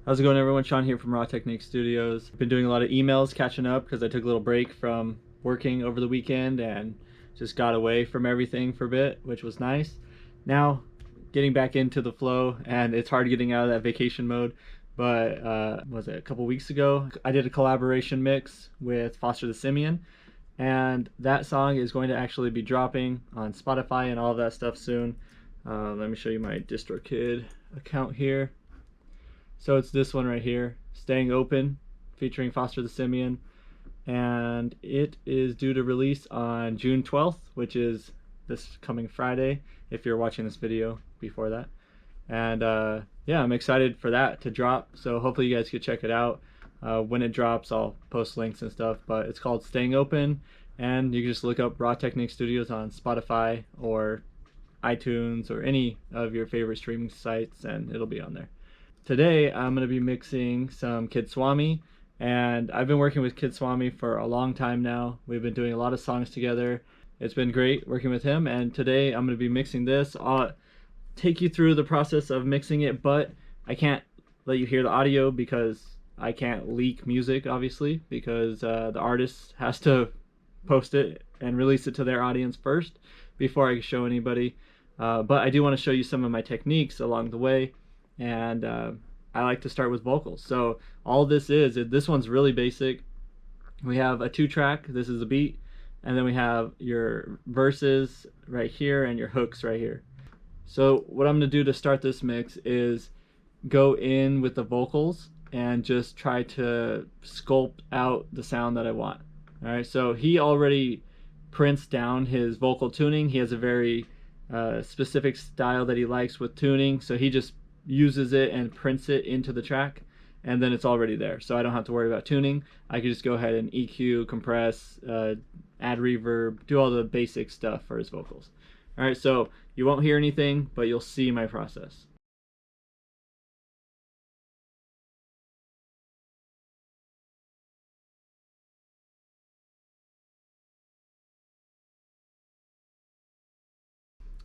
How's it going, everyone? Sean here from Raw Technique Studios. Been doing a lot of emails, catching up because I took a little break from working over the weekend and just got away from everything for a bit, which was nice. Now, getting back into the flow, and it's hard getting out of that vacation mode. But was it a couple weeks ago? I did a collaboration mix with Foster the Simian, and that song is going to actually be dropping on Spotify and all of that stuff soon. Let me show you my Distrokid account here. So it's this one right here, Staying Open, featuring Foster the Simian. And it is due to release on June 12th, which is this coming Friday, if you're watching this video before that. And yeah, I'm excited for that to drop. So hopefully you guys can check it out. When it drops, I'll post links and stuff. But it's called Staying Open. And you can just look up Raw Technique Studios on Spotify or iTunes or any of your favorite streaming sites, and it'll be on there. Today I'm going to be mixing some Kid Swami, and I've been working with Kid Swami for a long time now. We've been doing a lot of songs together. It's been great working with him, and today I'm going to be mixing this. I'll take you through the process of mixing it, but I can't let you hear the audio because I can't leak music, obviously, because the artist has to post it and release it to their audience first before I can show anybody. But I do want to show you some of my techniques along the way. And I like to start with vocals. So all this this one's really basic. We have a 2-track, this is the beat, and then we have your verses right here and your hooks right here. So what I'm going to do to start this mix is go in with the vocals and just try to sculpt out the sound that I want. Alright, so he already prints down his vocal tuning. He has a very specific style that he likes with tuning, so he just uses it and prints it into the track, and then it's already there, so I don't have to worry about tuning. I can just go ahead and EQ, compress, add reverb, do all the basic stuff for his vocals. Alright, so you won't hear anything, but you'll see my process.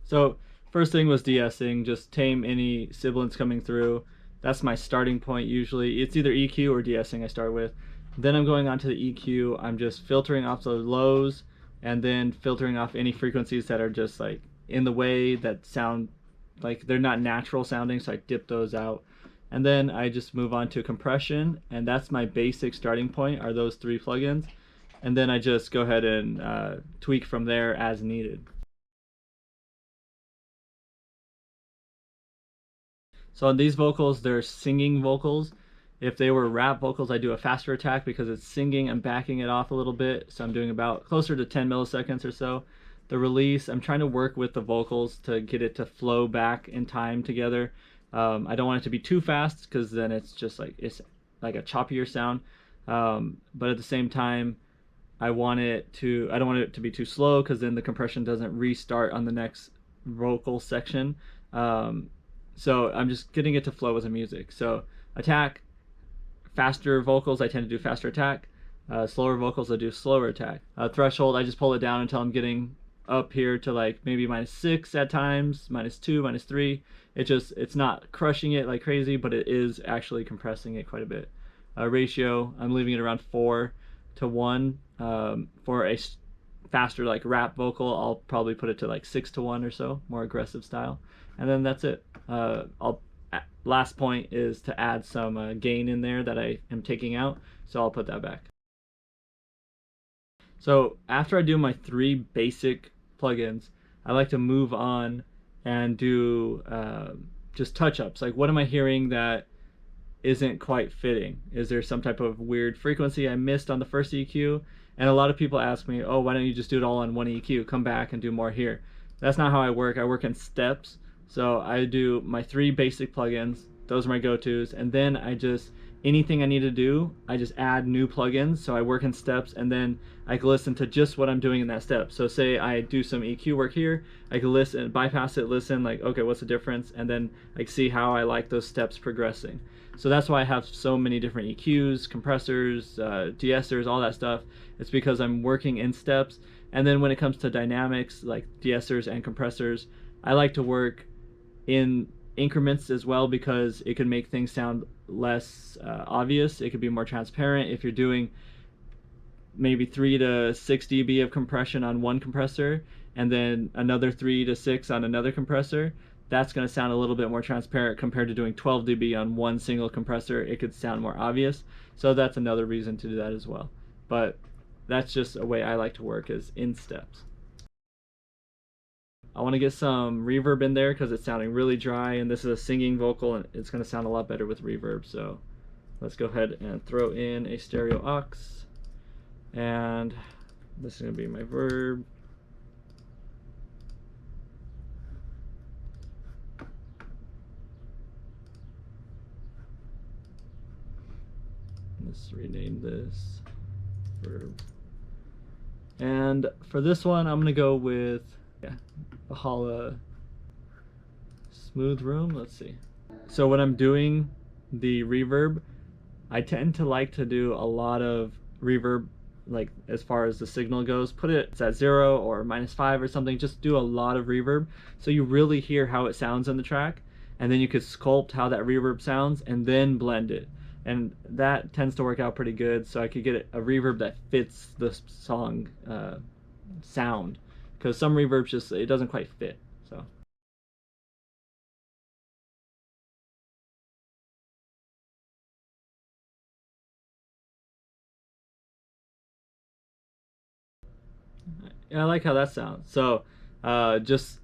So first thing was de-essing, just tame any sibilants coming through. That's my starting point usually. It's either EQ or de-essing I start with. Then I'm going on to the EQ. I'm just filtering off the lows and then filtering off any frequencies that are just like in the way, that sound like they're not natural sounding, so I dip those out. And then I just move on to compression, and that's my basic starting point, are those 3 plugins. And then I just go ahead and tweak from there as needed. So on these vocals, they're singing vocals. If they were rap vocals, I do a faster attack because it's singing. I'm backing it off a little bit, so I'm doing about closer to 10 milliseconds or so. The release, I'm trying to work with the vocals to get it to flow back in time together. I don't want it to be too fast because then it's like a choppier sound. But at the same time, I don't want it to be too slow because then the compression doesn't restart on the next vocal section. So I'm just getting it to flow with the music. So attack, faster vocals, I tend to do faster attack. Slower vocals, I do slower attack. Threshold, I just pull it down until I'm getting up here to like maybe -6 at times, -2, -3. It's not crushing it like crazy, but it is actually compressing it quite a bit. Ratio, I'm leaving it around 4:1. For a faster like rap vocal, I'll probably put it to like 6:1 or so, more aggressive style. And then that's it. Last point is to add some gain in there that I am taking out, so I'll put that back. So after I do my 3 basic plugins, I like to move on and do just touch-ups. Like, what am I hearing that isn't quite fitting? Is there some type of weird frequency I missed on the first EQ? And a lot of people ask me, oh, why don't you just do it all on one EQ? Come back and do more here. That's not how I work. I work in steps. So I do my 3 basic plugins. Those are my go-tos. And then anything I need to do, I just add new plugins. So I work in steps, and then I can listen to just what I'm doing in that step. So say I do some EQ work here, I can listen, bypass it, listen, like, okay, what's the difference? And then like see how I like those steps progressing. So that's why I have so many different EQs, compressors, de-essers, all that stuff. It's because I'm working in steps. And then when it comes to dynamics, like de-essers and compressors, I like to work in increments as well, because it can make things sound less obvious. It could be more transparent. If you're doing maybe 3 to 6 dB of compression on one compressor and then another 3 to 6 on another compressor, that's going to sound a little bit more transparent compared to doing 12 dB on one single compressor. It could sound more obvious. So that's another reason to do that as well. But that's just a way I like to work, is in steps. I want to get some reverb in there because it's sounding really dry, and this is a singing vocal and it's going to sound a lot better with reverb. So let's go ahead and throw in a stereo aux, and this is going to be my verb. Let's rename this verb. And for this one, I'm going to go with Valhalla Smooth Room. Let's see. So when I'm doing the reverb, I tend to like to do a lot of reverb, like as far as the signal goes. Put it at 0 or -5 or something. Just do a lot of reverb so you really hear how it sounds in the track, and then you could sculpt how that reverb sounds and then blend it. And that tends to work out pretty good, so I could get a reverb that fits the song sound, because some reverbs just, it doesn't quite fit. So I like how that sounds. So just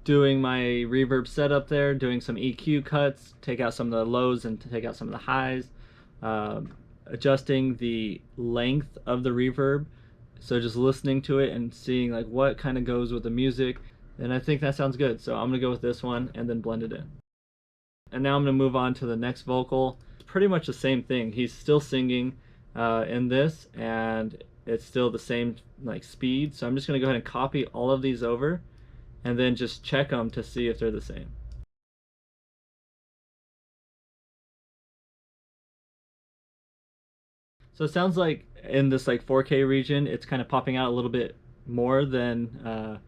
doing my reverb setup there, doing some EQ cuts, take out some of the lows and take out some of the highs, adjusting the length of the reverb. So just listening to it and seeing like what kind of goes with the music. And I think that sounds good. So I'm gonna go with this one and then blend it in. And now I'm gonna move on to the next vocal. It's pretty much the same thing. He's still singing in this, and it's still the same like speed. So I'm just gonna go ahead and copy all of these over and then just check them to see if they're the same. So it sounds like in this like 4K region, it's kind of popping out a little bit more than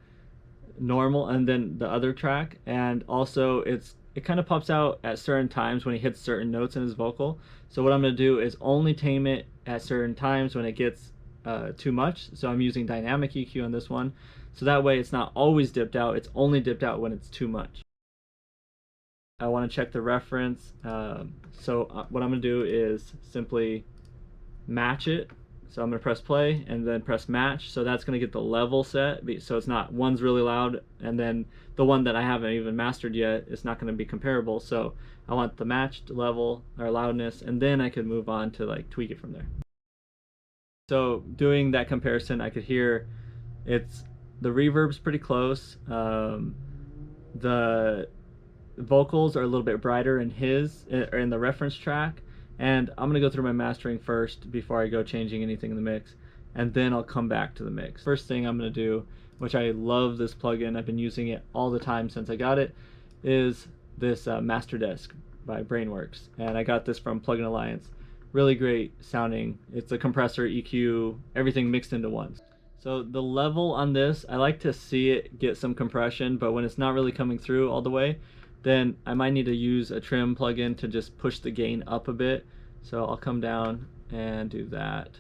normal, and then the other track, and also it kind of pops out at certain times when he hits certain notes in his vocal. So what I'm going to do is only tame it at certain times when it gets too much. So I'm using dynamic EQ on this one, so that way it's not always dipped out, it's only dipped out when it's too much. I want to check the reference, so what I'm going to do is simply match it. So I'm going to press play and then press match, so that's going to get the level set, so it's not, one's really loud and then the one that I haven't even mastered yet is not going to be comparable. So I want the matched level or loudness, and then I could move on to like tweak it from there. So doing that comparison, I could hear the reverb's pretty close. The vocals are a little bit brighter in the reference track, and I'm gonna go through my mastering first before I go changing anything in the mix, and then I'll come back to the mix. First thing I'm gonna do, which I love this plugin, I've been using it all the time since I got it, is this Master Desk by Brainworks, and I got this from Plugin Alliance. Really great sounding. It's a compressor, EQ, everything mixed into one. So the level on this, I like to see it get some compression, but when it's not really coming through all the way, then I might need to use a trim plugin to just push the gain up a bit. So I'll come down and do that.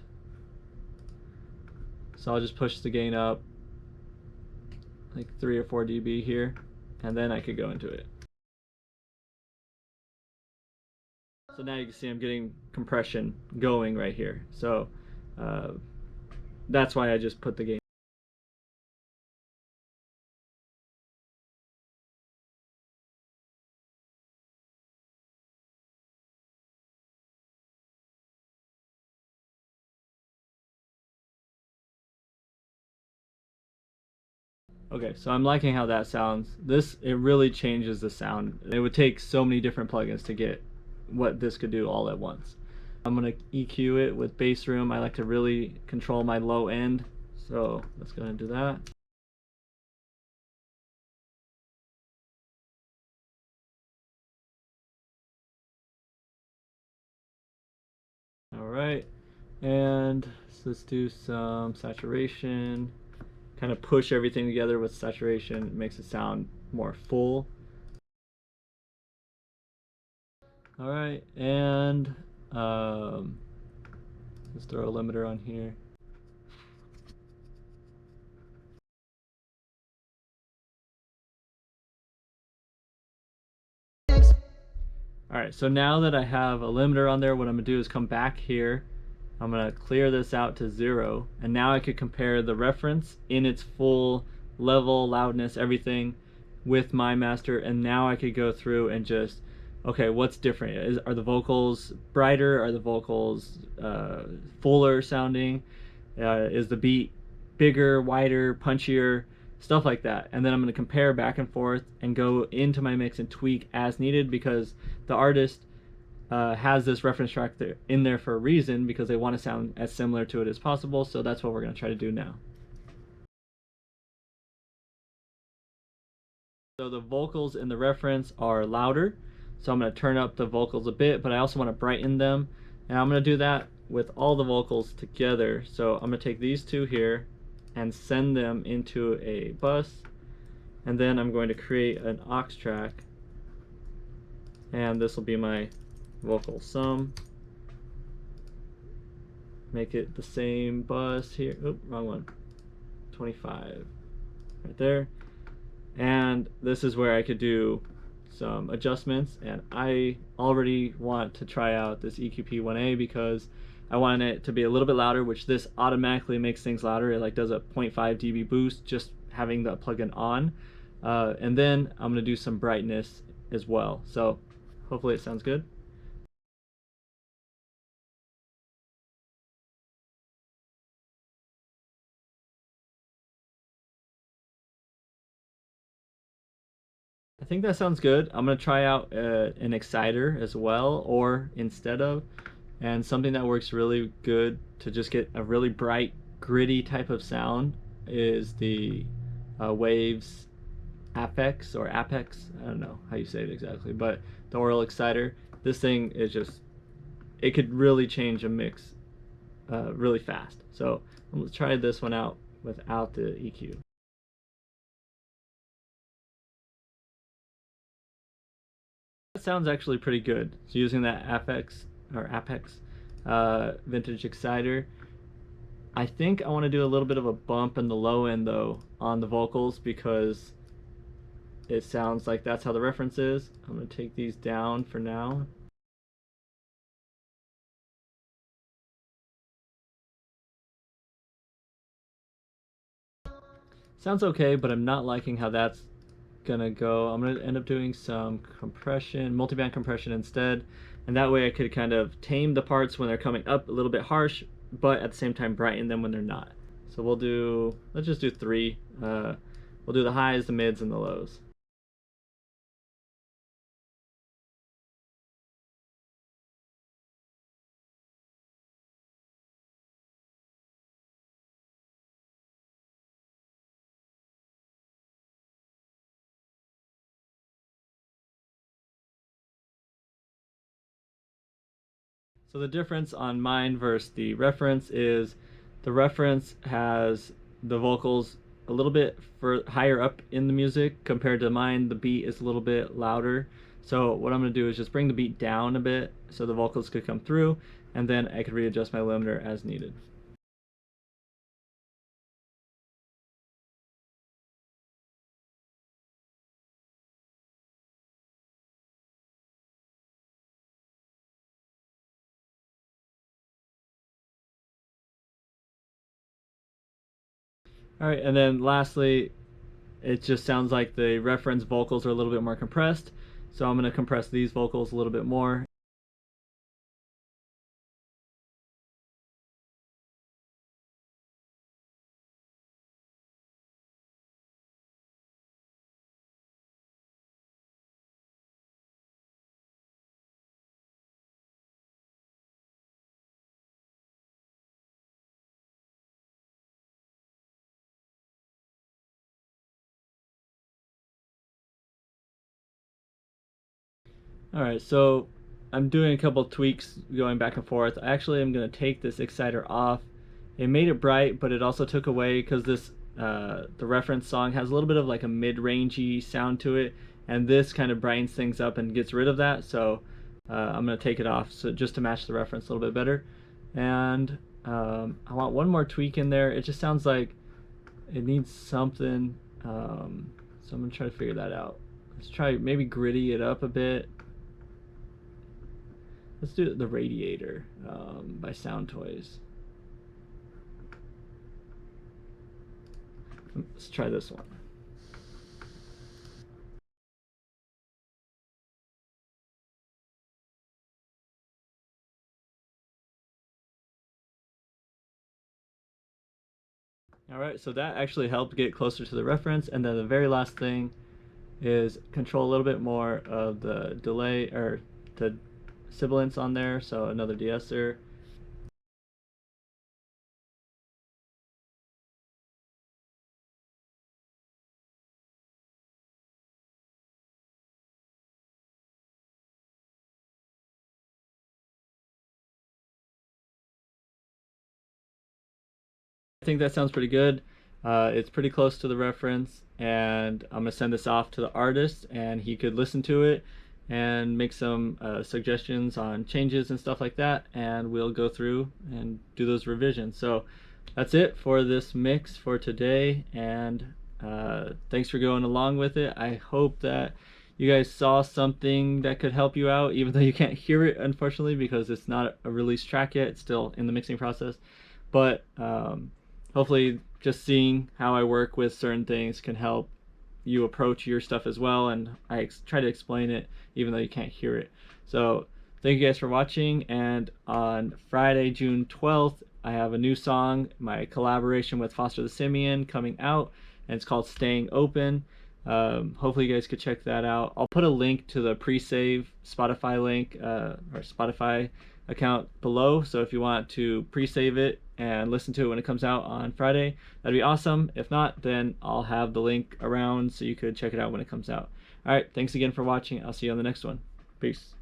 So I'll just push the gain up like 3 or 4 dB here, and then I could go into it. So now you can see I'm getting compression going right here. So that's why I just put the gain. Okay, so I'm liking how that sounds. It really changes the sound. It would take so many different plugins to get what this could do all at once. I'm gonna EQ it with bass room. I like to really control my low end, so let's go ahead and do that. All right, and so let's do some saturation. Kind of push everything together with saturation. It makes it sound more full. All right, and let's throw a limiter on here. All right, so now that I have a limiter on there, what I'm gonna do is come back here. I'm gonna clear this out to 0, and now I could compare the reference in its full level, loudness, everything with my master, and now I could go through and just, okay, what's different? Are the vocals brighter? Are the vocals fuller sounding? Is the beat bigger, wider, punchier? Stuff like that. And then I'm going to compare back and forth and go into my mix and tweak as needed, because the artist has this reference track in there for a reason, because they want to sound as similar to it as possible. So that's what we're going to try to do now. So the vocals in the reference are louder, so I'm going to turn up the vocals a bit, but I also want to brighten them, and I'm going to do that with all the vocals together. So I'm going to take these two here and send them into a bus, and then I'm going to create an aux track, and this will be my vocal sum. Make it the same bus here. Oop, wrong one. 25 right there. And this is where I could do some adjustments, and I already want to try out this EQP1A because I want it to be a little bit louder, which this automatically makes things louder. It like does a 0.5 dB boost just having the plugin on. And then I'm going to do some brightness as well. So hopefully it sounds good. I think that sounds good. I'm going to try out an exciter as well, or instead of. And something that works really good to just get a really bright, gritty type of sound is the Waves Apex or Apex. I don't know how you say it exactly, but the oral exciter. This thing is just, it could really change a mix really fast. So let's try this one out without the EQ. That sounds actually pretty good. So using that Apex vintage exciter, I think I want to do a little bit of a bump in the low end though on the vocals, because it sounds like that's how the reference is. I'm going to take these down for now. Sounds okay, but I'm not liking how that's gonna go. I'm gonna end up doing some compression, multiband compression instead, and that way I could kind of tame the parts when they're coming up a little bit harsh, but at the same time brighten them when they're not. So let's just do 3. We'll do the highs, the mids, and the lows. So the difference on mine versus the reference is the reference has the vocals a little bit higher up in the music compared to mine. The beat is a little bit louder. So what I'm going to do is just bring the beat down a bit so the vocals could come through, and then I could readjust my limiter as needed. All right, and then lastly, it just sounds like the reference vocals are a little bit more compressed. So I'm going to compress these vocals a little bit more. Alright, so I'm doing a couple tweaks going back and forth. Actually, I'm going to take this exciter off. It made it bright, but it also took away, because this the reference song has a little bit of like a mid-rangey sound to it, and this kind of brightens things up and gets rid of that. So I'm going to take it off so just to match the reference a little bit better. And I want one more tweak in there. It just sounds like it needs something. So I'm going to try to figure that out. Let's try maybe gritty it up a bit. Let's do The Radiator by Sound Toys. Let's try this one. Alright, so that actually helped get closer to the reference, and then the very last thing is control a little bit more of the delay, or the sibilance on there, so another de-esser. I think that sounds pretty good. It's pretty close to the reference, and I'm gonna send this off to the artist, and he could listen to it and make some suggestions on changes and stuff like that, and we'll go through and do those revisions. So that's it for this mix for today, and thanks for going along with it. I hope that you guys saw something that could help you out, even though you can't hear it, unfortunately, because it's not a released track yet. It's still in the mixing process. But hopefully just seeing how I work with certain things can help you approach your stuff as well, and I try to explain it even though you can't hear it. So thank you guys for watching, and on Friday, June 12th, I have a new song, my collaboration with Foster the Simian, coming out, and it's called Staying Open. Hopefully you guys could check that out. I'll put a link to the pre-save Spotify link, or Spotify account below, so if you want to pre-save it and listen to it when it comes out on Friday, that'd be awesome. If not, then I'll have the link around so you could check it out when it comes out. Alright, thanks again for watching. I'll see you on the next one. Peace.